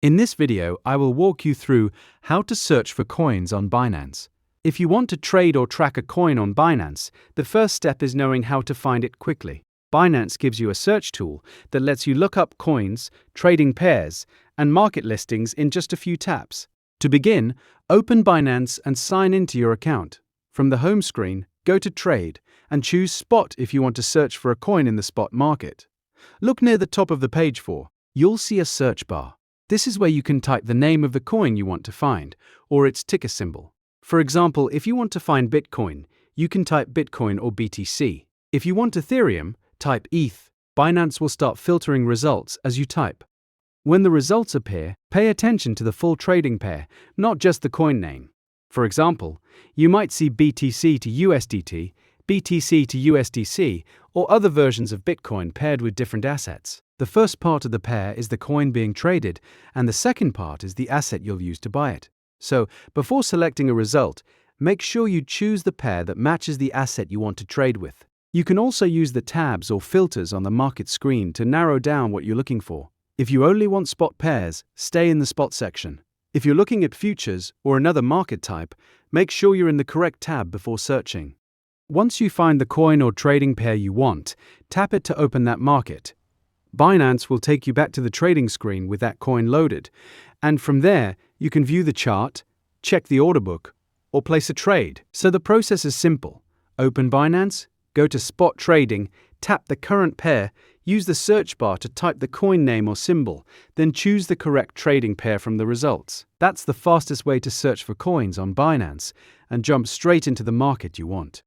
In this video, I will walk you through how to search for coins on Binance. If you want to trade or track a coin on Binance, the first step is knowing how to find it quickly. Binance gives you a search tool that lets you look up coins, trading pairs, and market listings in just a few taps. To begin, open Binance and sign into your account. From the home screen, go to Trade and choose Spot if you want to search for a coin in the spot market. Look near the top of the page you'll see a search bar. This is where you can type the name of the coin you want to find, or its ticker symbol. For example, if you want to find Bitcoin, you can type Bitcoin or BTC. If you want Ethereum, type ETH. Binance will start filtering results as you type. When the results appear, pay attention to the full trading pair, not just the coin name. For example, you might see BTC to USDT, BTC to USDC, or other versions of Bitcoin paired with different assets. The first part of the pair is the coin being traded, and the second part is the asset you'll use to buy it. So, before selecting a result, make sure you choose the pair that matches the asset you want to trade with. You can also use the tabs or filters on the market screen to narrow down what you're looking for. If you only want spot pairs, stay in the spot section. If you're looking at futures or another market type, make sure you're in the correct tab before searching. Once you find the coin or trading pair you want, tap it to open that market. Binance will take you back to the trading screen with that coin loaded, and from there, you can view the chart, check the order book, or place a trade. So the process is simple. Open Binance, go to Spot Trading, tap the current pair, use the search bar to type the coin name or symbol, then choose the correct trading pair from the results. That's the fastest way to search for coins on Binance and jump straight into the market you want.